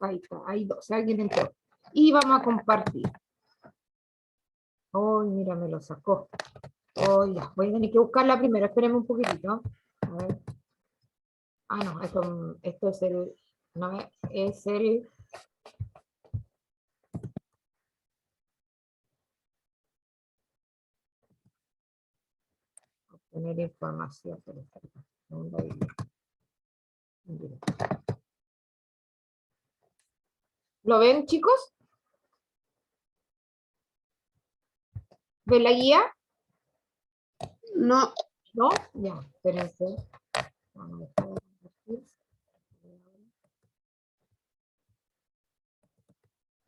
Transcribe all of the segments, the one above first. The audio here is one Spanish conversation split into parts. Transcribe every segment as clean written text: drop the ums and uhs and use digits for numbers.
Ahí está, hay dos, alguien entró. Y vamos a compartir. Oh, mira, me lo sacó. Oh, ya, voy a tener que buscarla primero, espérenme un poquitito. A ver. Ah, no, esto es el... No, es el... Obtener información. ¿Lo ven, chicos? ¿Ven la guía? No. ¿No? Ya, espérense.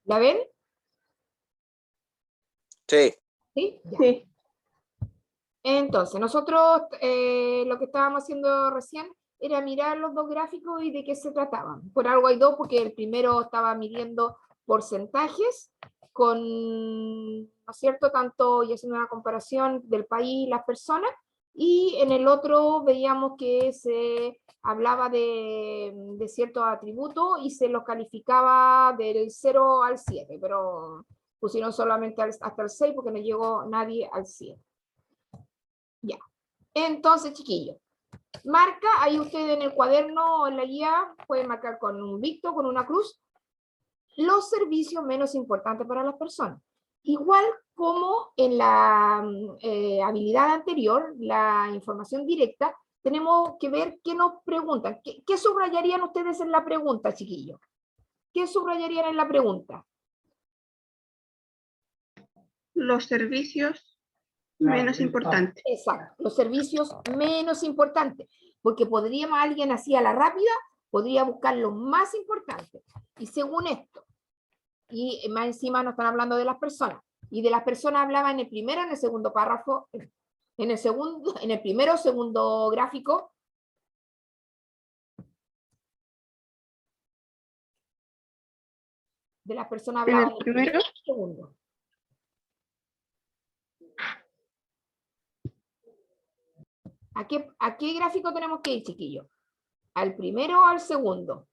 ¿La ven? Sí. ¿Sí? Ya. Sí. Entonces, nosotros lo que estábamos haciendo recién era mirar los dos gráficos y de qué se trataban. Por algo hay dos, porque el primero estaba midiendo porcentajes con, ¿no es cierto?, tanto y haciendo una comparación del país y las personas, y en el otro veíamos que se hablaba de ciertos atributos y se los calificaba del 0 al 7, pero pusieron solamente hasta el 6 porque no llegó nadie al 7. Ya. Entonces, chiquillos, marca, ahí ustedes en el cuaderno o en la guía pueden marcar con un victo, con una cruz, los servicios menos importantes para las personas. Igual como en la habilidad anterior, la información directa, tenemos que ver qué nos preguntan. ¿Qué subrayarían ustedes en la pregunta, chiquillos? ¿Qué subrayarían en la pregunta? Los servicios menos importantes. Exacto, los servicios menos importantes, porque podríamos, alguien así a la rápida, podría buscar los más importantes. Y según esto, y más encima nos están hablando de las personas, y de las personas hablaba en el primero, en el segundo párrafo, en el segundo, en el primero, segundo gráfico. De las personas hablaba en el primero, segundo. ¿A qué gráfico tenemos que ir, chiquillos? ¿Al primero o al segundo?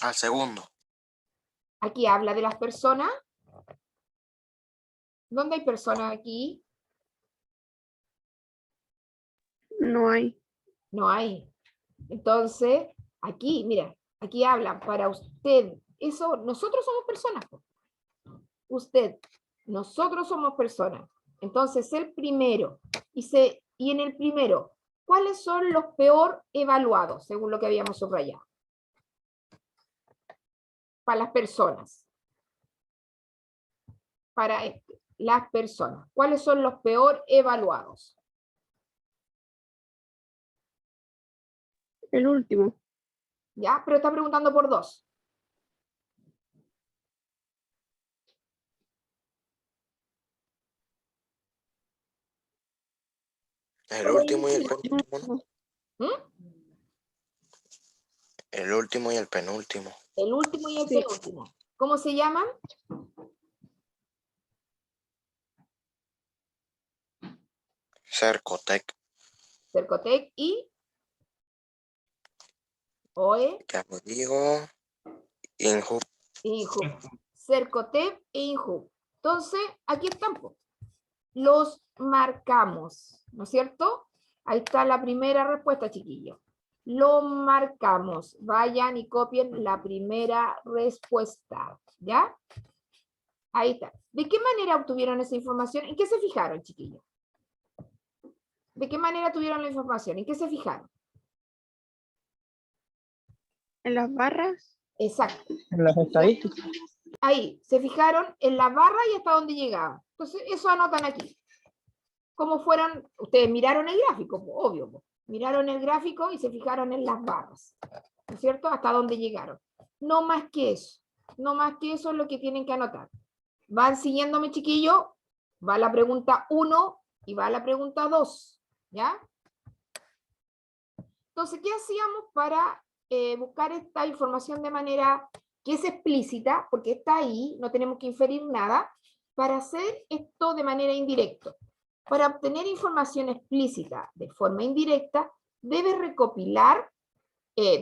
Al segundo. Aquí habla de las personas. ¿Dónde hay personas aquí? no hay. No hay. Entonces, aquí, mira, aquí hablan para usted. Eso, nosotros somos personas. Usted, nosotros somos personas. Entonces, el primero. Y en el primero, ¿cuáles son los peor evaluados, según lo que habíamos subrayado? Para las personas. Para las personas. ¿Cuáles son los peor evaluados? El último. ¿Ya? Pero está preguntando por dos. El último y el penúltimo. ¿Mm? El último y el penúltimo. El último y el penúltimo. ¿Cómo se llaman? Cercotec. Cercotec y OE. Ya lo digo. Inhub. Inhub. Cercotec e Inhub. Entonces, aquí están. Los marcamos, ¿no es cierto? Ahí está la primera respuesta, chiquillos. Lo marcamos. Vayan y copien la primera respuesta, ¿ya? Ahí está. ¿De qué manera obtuvieron esa información? ¿En qué se fijaron, chiquillos? ¿De qué manera tuvieron la información? ¿En qué se fijaron? En las barras. Exacto. En las estadísticas. Ahí, se fijaron en la barra y hasta dónde llegaban. Entonces, eso anotan aquí. ¿Cómo fueron? Ustedes miraron el gráfico, obvio. Miraron el gráfico y se fijaron en las barras. ¿No es cierto? Hasta dónde llegaron. No más que eso. No más que eso es lo que tienen que anotar. Van siguiéndome, chiquillos. Va la pregunta 1 y va la pregunta 2. ¿Ya? Entonces, ¿qué hacíamos para buscar esta información de manera que es explícita? Porque está ahí, no tenemos que inferir nada. Para hacer esto de manera indirecta. Para obtener información explícita de forma indirecta, debe recopilar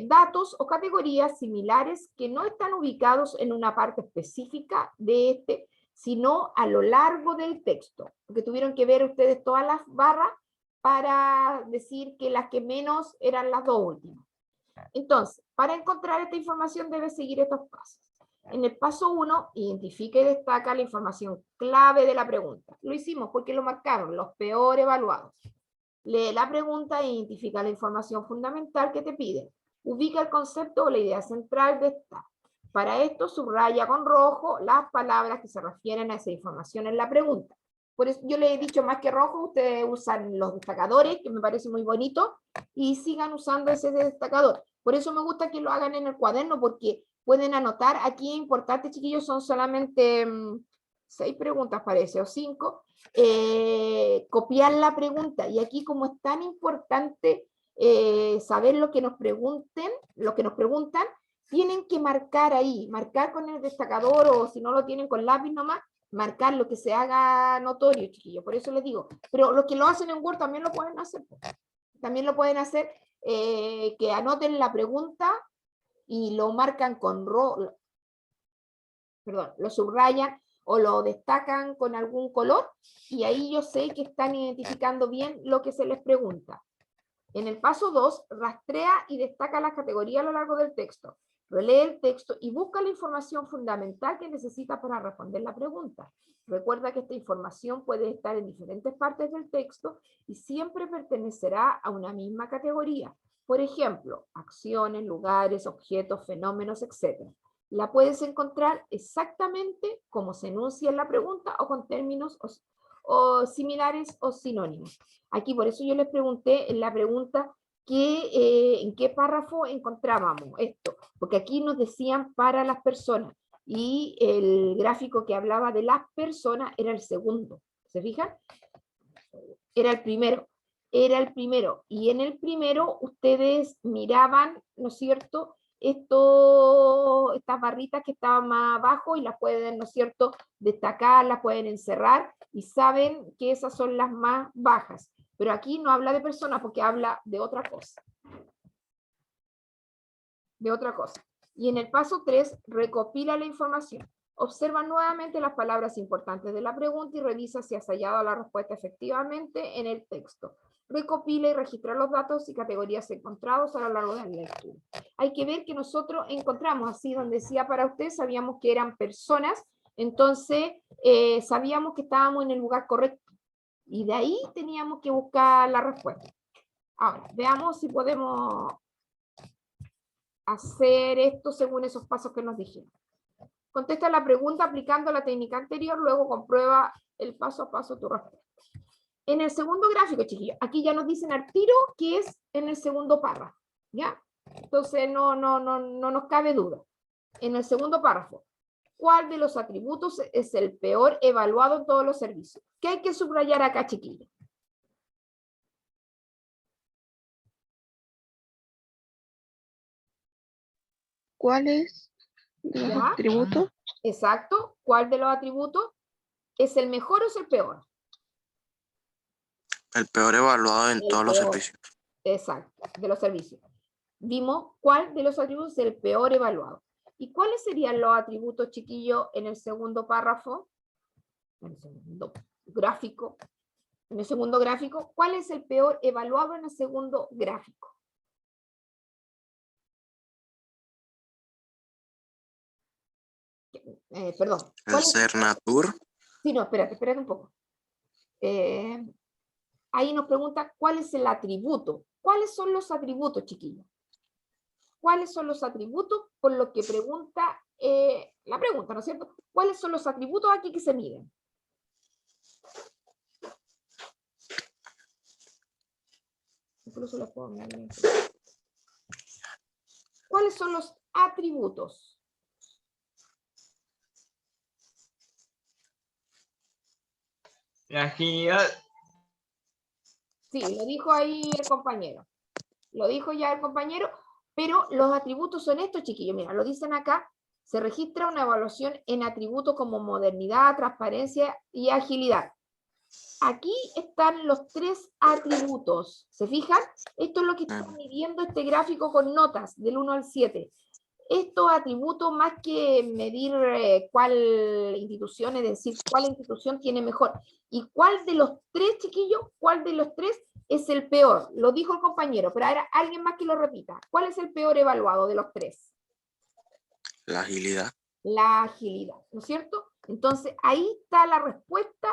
datos o categorías similares que no están ubicados en una parte específica de este, sino a lo largo del texto, porque tuvieron que ver ustedes todas las barras para decir que las que menos eran las dos últimas. Entonces, para encontrar esta información debe seguir estos pasos. En el paso 1, identifica y destaca la información clave de la pregunta. Lo hicimos porque lo marcaron, los peor evaluados. Lee la pregunta e identifica la información fundamental que te piden. Ubica el concepto o la idea central de esta. Para esto, subraya con rojo las palabras que se refieren a esa información en la pregunta. Por eso yo les he dicho más que rojo, ustedes usan los destacadores, que me parece muy bonito, y sigan usando ese destacador. Por eso me gusta que lo hagan en el cuaderno, porque pueden anotar. Aquí es importante, chiquillos, son solamente 6 preguntas, parece, o 5. Copiar la pregunta. Y aquí, como es tan importante saber lo que nos preguntan, tienen que marcar ahí, marcar con el destacador, o si no lo tienen con lápiz nomás, marcar lo que se haga notorio, chiquillos. Por eso les digo, pero los que lo hacen en Word también lo pueden hacer. También lo pueden hacer, que anoten la pregunta y lo marcan con rojo, perdón, lo subrayan o lo destacan con algún color, y ahí yo sé que están identificando bien lo que se les pregunta. En el paso 2, rastrea y destaca las categorías a lo largo del texto. Relee el texto y busca la información fundamental que necesita para responder la pregunta. Recuerda que esta información puede estar en diferentes partes del texto y siempre pertenecerá a una misma categoría. Por ejemplo, acciones, lugares, objetos, fenómenos, etc. La puedes encontrar exactamente como se enuncia en la pregunta o con términos o similares o sinónimos. Aquí por eso yo les pregunté en la pregunta en qué párrafo encontrábamos esto, porque aquí nos decían para las personas, y el gráfico que hablaba de las personas era el segundo, ¿se fijan? Era el primero, y en el primero ustedes miraban, ¿no es cierto?, estas barritas que estaban más abajo y las pueden, ¿no es cierto?, destacar, las pueden encerrar, y saben que esas son las más bajas. Pero aquí no habla de personas porque habla de otra cosa. Y en el paso 3, recopila la información. Observa nuevamente las palabras importantes de la pregunta y revisa si has hallado la respuesta efectivamente en el texto. Recopila y registra los datos y categorías encontrados a lo largo de la lectura. Hay que ver que nosotros encontramos así donde decía para usted, sabíamos que eran personas, entonces sabíamos que estábamos en el lugar correcto. Y de ahí teníamos que buscar la respuesta. Ahora, veamos si podemos hacer esto según esos pasos que nos dijeron. Contesta la pregunta aplicando la técnica anterior, luego comprueba el paso a paso tu respuesta. En el segundo gráfico, chiquillos, aquí ya nos dicen al tiro que es en el segundo párrafo, ¿ya? Entonces no nos cabe duda. En el segundo párrafo, ¿cuál de los atributos es el peor evaluado en todos los servicios? ¿Qué hay que subrayar acá, chiquillos? ¿Cuáles de los ¿Ya? atributos? Exacto. ¿Cuál de los atributos es el mejor o es el peor? El peor evaluado en El todos los peor. servicios. Exacto, de los servicios. Vimos cuál de los atributos es el peor evaluado. ¿Y cuáles serían los atributos, chiquillos, en el segundo párrafo? En el segundo gráfico. En el segundo gráfico, ¿cuál es el peor evaluado en el segundo gráfico? Perdón. El Cernatur. Sí, no, espérate un poco. Ahí nos pregunta cuál es el atributo. ¿Cuáles son los atributos, chiquillos? ¿Cuáles son los atributos? Por lo que pregunta la pregunta, ¿no es cierto? ¿Cuáles son los atributos aquí que se miden? Incluso los puedo medir. ¿Cuáles son los atributos? La agilidad. Sí, lo dijo ahí el compañero. Lo dijo ya el compañero, pero los atributos son estos, chiquillos. Mira, lo dicen acá. Se registra una evaluación en atributos como modernidad, transparencia y agilidad. Aquí están los 3 atributos. ¿Se fijan? Esto es lo que está midiendo este gráfico con notas del 1 al 7. Estos atributos, más que medir cuál institución, es decir, cuál institución tiene mejor. Y cuál de los 3, chiquillos, cuál de los 3 es el peor. Lo dijo el compañero, pero ahora alguien más que lo repita. ¿Cuál es el peor evaluado de los 3? La agilidad. La agilidad, ¿no es cierto? Entonces, ahí está la respuesta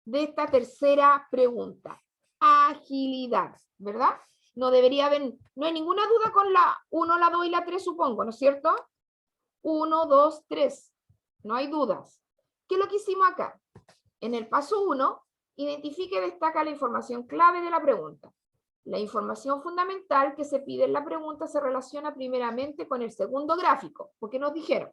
de esta tercera pregunta. Agilidad, ¿verdad? No debería haber, no hay ninguna duda con la 1, la 2 y la 3, supongo, ¿no es cierto? 1, 2, 3. No hay dudas. ¿Qué es lo que hicimos acá? En el paso 1, identifica y destaca la información clave de la pregunta. La información fundamental que se pide en la pregunta se relaciona primeramente con el segundo gráfico, porque nos dijeron.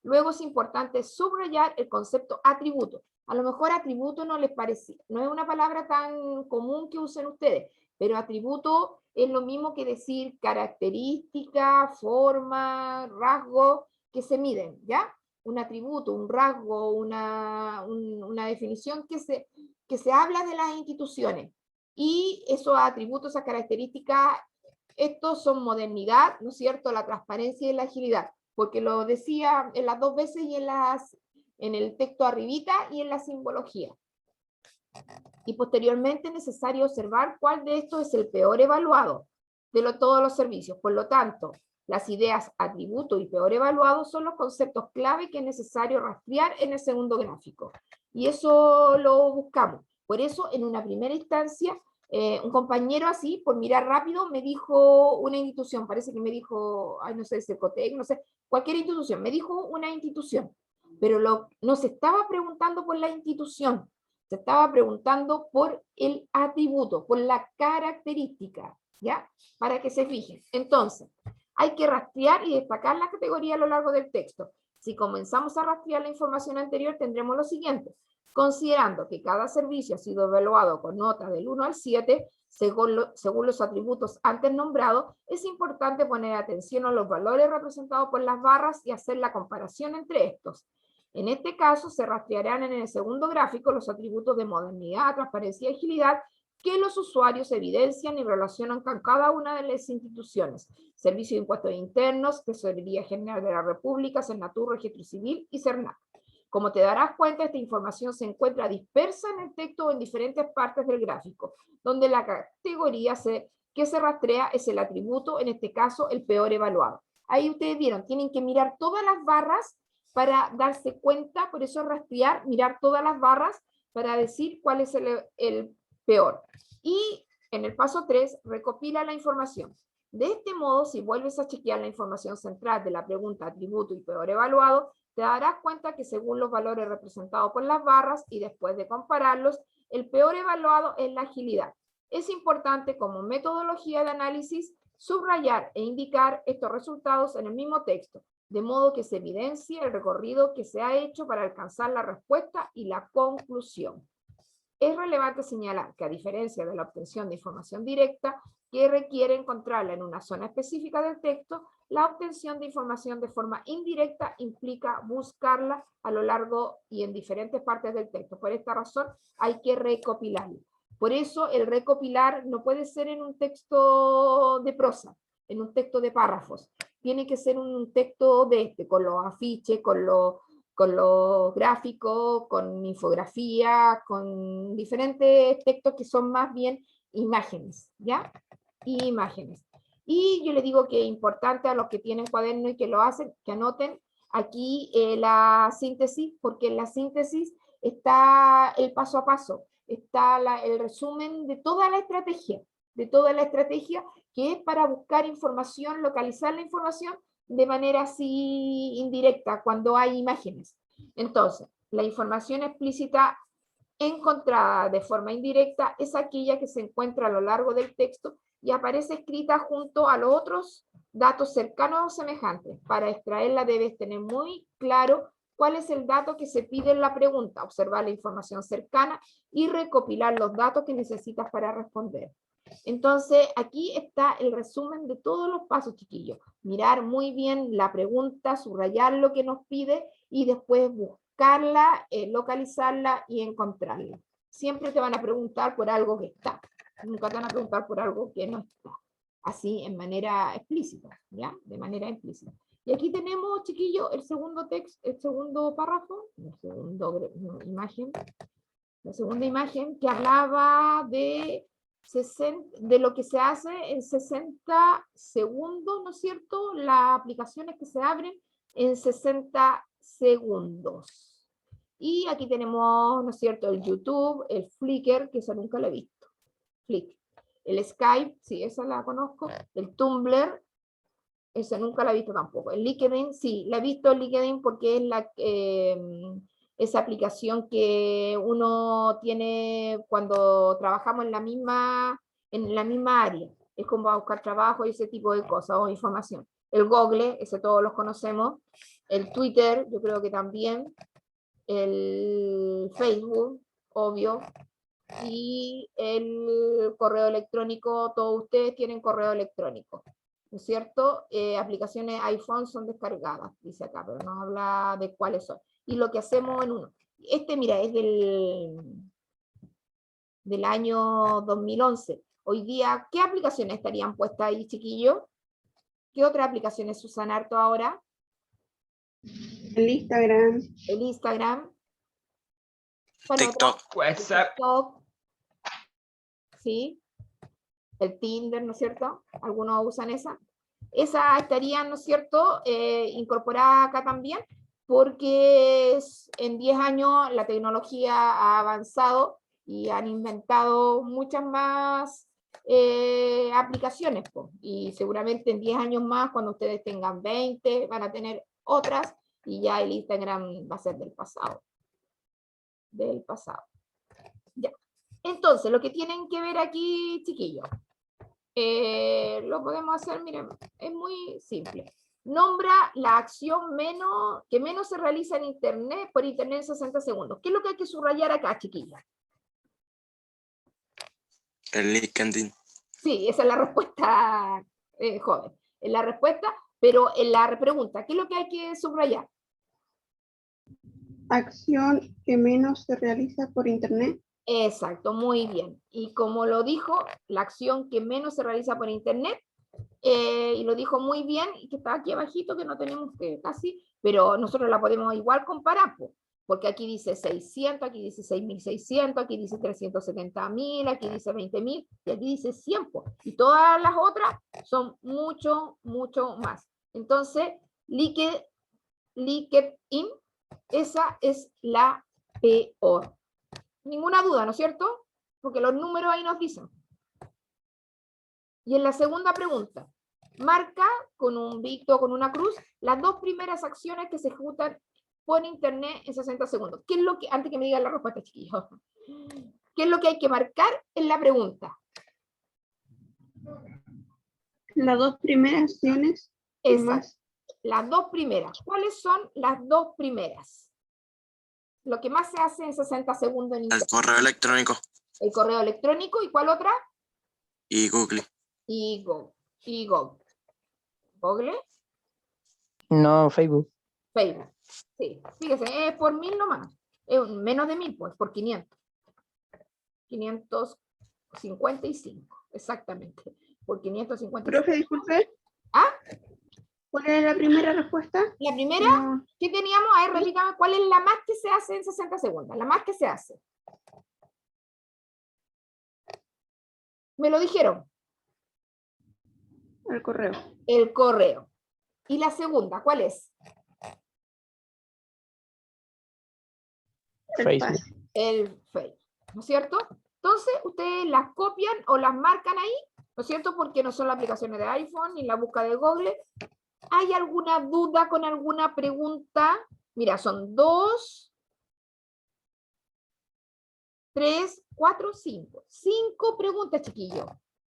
Luego es importante subrayar el concepto atributo. A lo mejor atributo no les parece, no es una palabra tan común que usen ustedes, pero atributo es lo mismo que decir característica, forma, rasgo, que se miden, ¿ya? Un atributo, un rasgo, una definición que se habla de las instituciones. Y esos atributos, esas características, estos son modernidad, ¿no es cierto? La transparencia y la agilidad, porque lo decía en las 2 veces y en el texto arribita y en la simbología. Y posteriormente es necesario observar cuál de estos es el peor evaluado de todos los servicios. Por lo tanto, las ideas atributo y peor evaluado son los conceptos clave que es necesario rastrear en el segundo gráfico. Y eso lo buscamos. Por eso, en una primera instancia, un compañero así, por mirar rápido, me dijo una institución, parece que me dijo, ay, no sé, Secotec, no sé, cualquier institución, me dijo una institución, pero no se estaba preguntando por la institución, se estaba preguntando por el atributo, por la característica, ¿ya? Para que se fijen. Entonces, hay que rastrear y destacar la categoría a lo largo del texto. Si comenzamos a rastrear la información anterior, tendremos lo siguiente. Considerando que cada servicio ha sido evaluado con notas del 1 al 7, según los atributos antes nombrados, es importante poner atención a los valores representados por las barras y hacer la comparación entre estos. En este caso, se rastrearán en el segundo gráfico los atributos de modernidad, transparencia y agilidad que los usuarios evidencian y relacionan con cada una de las instituciones. Servicio de Impuestos Internos, Tesorería General de la República, Senatur, Registro Civil y CERNAC. Como te darás cuenta, esta información se encuentra dispersa en el texto o en diferentes partes del gráfico, donde la categoría que se rastrea es el atributo, en este caso el peor evaluado. Ahí ustedes vieron, tienen que mirar todas las barras para darse cuenta, por eso rastrear, mirar todas las barras para decir cuál es el peor. Y en el paso 3, recopila la información. De este modo, si vuelves a chequear la información central de la pregunta atributo y peor evaluado, te darás cuenta que según los valores representados por las barras y después de compararlos, el peor evaluado es la agilidad. Es importante como metodología de análisis subrayar e indicar estos resultados en el mismo texto, de modo que se evidencie el recorrido que se ha hecho para alcanzar la respuesta y la conclusión. Es relevante señalar que a diferencia de la obtención de información directa, que requiere encontrarla en una zona específica del texto, la obtención de información de forma indirecta implica buscarla a lo largo y en diferentes partes del texto. Por esta razón hay que recopilarla. Por eso el recopilar no puede ser en un texto de prosa, en un texto de párrafos. Tiene que ser un texto con los afiches, con los gráficos, con infografía, con diferentes textos que son más bien imágenes, ¿ya? Imágenes. Y yo le digo que es importante a los que tienen cuaderno y que lo hacen, que anoten aquí la síntesis, porque en la síntesis está el paso a paso, está el resumen de toda la estrategia, que es para buscar información, localizar la información de manera así indirecta, cuando hay imágenes. Entonces, la información explícita encontrada de forma indirecta es aquella que se encuentra a lo largo del texto y aparece escrita junto a los otros datos cercanos o semejantes. Para extraerla debes tener muy claro cuál es el dato que se pide en la pregunta, observar la información cercana y recopilar los datos que necesitas para responder. Entonces, aquí está el resumen de todos los pasos, chiquillos. Mirar muy bien la pregunta, subrayar lo que nos pide y después buscarla, localizarla y encontrarla. Siempre te van a preguntar por algo que está. Nunca te van a preguntar por algo que no está. Así, en manera explícita, ¿ya? De manera implícita. Y aquí tenemos, chiquillos, el segundo texto, el segundo párrafo, la segunda imagen que hablaba de lo que se hace en 60 segundos, ¿no es cierto? Las aplicaciones que se abren en 60 segundos. Y aquí tenemos, ¿no es cierto?, el YouTube, el Flickr, que esa nunca la he visto. Flickr. El Skype, sí, esa la conozco. El Tumblr, esa nunca la he visto tampoco. El LinkedIn, sí, la he visto en LinkedIn porque es esa aplicación que uno tiene cuando trabajamos en la misma área. Es como a buscar trabajo y ese tipo de cosas, o información. El Google, ese todos los conocemos. El Twitter, yo creo que también. El Facebook, obvio. Y el correo electrónico, todos ustedes tienen correo electrónico, ¿no es cierto? Aplicaciones iPhone son descargadas, dice acá, pero no habla de cuáles son. Y lo que hacemos en uno. Mira, es del año 2011. Hoy día, ¿qué aplicaciones estarían puestas ahí, chiquillos? ¿Qué otras aplicaciones usan harto ahora? El Instagram. El Instagram. TikTok. WhatsApp. TikTok. ¿Sí? El Tinder, ¿no es cierto? Algunos usan esa. Esa estaría, ¿no es cierto?, incorporada acá también, porque en 10 años la tecnología ha avanzado y han inventado muchas más aplicaciones, pues. Y seguramente en 10 años más, cuando ustedes tengan 20, van a tener otras, y ya el Instagram va a ser del pasado. Del pasado. Ya. Entonces, lo que tienen que ver aquí, chiquillos, lo podemos hacer, miren, es muy simple. Nombra la acción que menos se realiza en Internet, por Internet en 60 segundos. ¿Qué es lo que hay que subrayar acá, chiquillos? El LinkedIn. Sí, esa es la respuesta, joven. Es la respuesta, pero en la pregunta, ¿qué es lo que hay que subrayar? Acción que menos se realiza por Internet. Exacto, muy bien. Y como lo dijo, la acción que menos se realiza por Internet, y lo dijo muy bien, y que está aquí abajito, que no tenemos que casi, pero nosotros la podemos igual comparar, porque aquí dice 600, aquí dice 6.600, aquí dice 370.000, aquí dice 20.000, y aquí dice 100, y todas las otras son mucho, mucho más. Entonces, LinkedIn, esa es la peor. Ninguna duda, ¿no es cierto? Porque los números ahí nos dicen. Y en la segunda pregunta, marca con un Víctor, con una cruz, las dos primeras acciones que se ejecutan por Internet en 60 segundos. ¿Qué es lo que, antes que me digan la respuesta, chiquillos, qué es lo que hay que marcar en la pregunta? Las dos primeras acciones. Esas, las dos primeras. ¿Cuáles son las dos primeras? Lo que más se hace en 60 segundos en Internet. El correo electrónico. El correo electrónico, ¿y cuál otra? Y Google. Y Google. ¿Google? No, Facebook. Facebook. Sí, fíjese, es por 1000 nomás. Menos de 1000, pues, por 500. 555, exactamente. Por 555. Profe, disculpe. ¿Ah? ¿Cuál era la primera respuesta? La primera, No. ¿qué teníamos? A ver, repítame, ¿cuál es la más que se hace en 60 segundos? La más que se hace. Me lo dijeron. El correo. El correo. ¿Y la segunda, cuál es? Facebook. El Facebook, ¿no es cierto? Entonces, ustedes las copian o las marcan ahí, ¿no es cierto? Porque no son las aplicaciones de iPhone ni la búsqueda de Google. ¿Hay alguna duda con alguna pregunta? Mira, son 2, 3, 4, 5. 5 preguntas, chiquillos.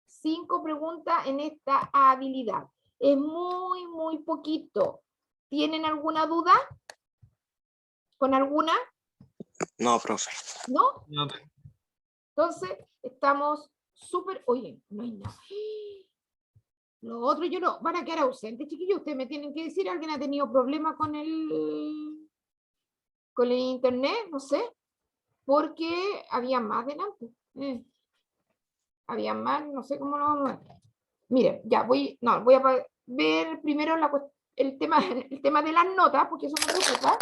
5 preguntas en esta habilidad. Es muy, muy poquito. ¿Tienen alguna duda? ¿Con alguna? No, profe. ¿No? No, Entonces, estamos súper... Oye, no hay nada. Lo otro yo no, van a quedar ausentes, chiquillos. Ustedes me tienen que decir, ¿alguien ha tenido problemas con con el internet, no sé, porque había más delante. Había más, no sé cómo lo vamos a ver. Miren, ya voy a ver primero el tema de las notas, porque eso me preocupa.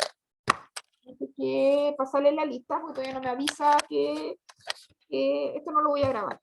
Hay que pasarle la lista, porque todavía no me avisa que esto no lo voy a grabar.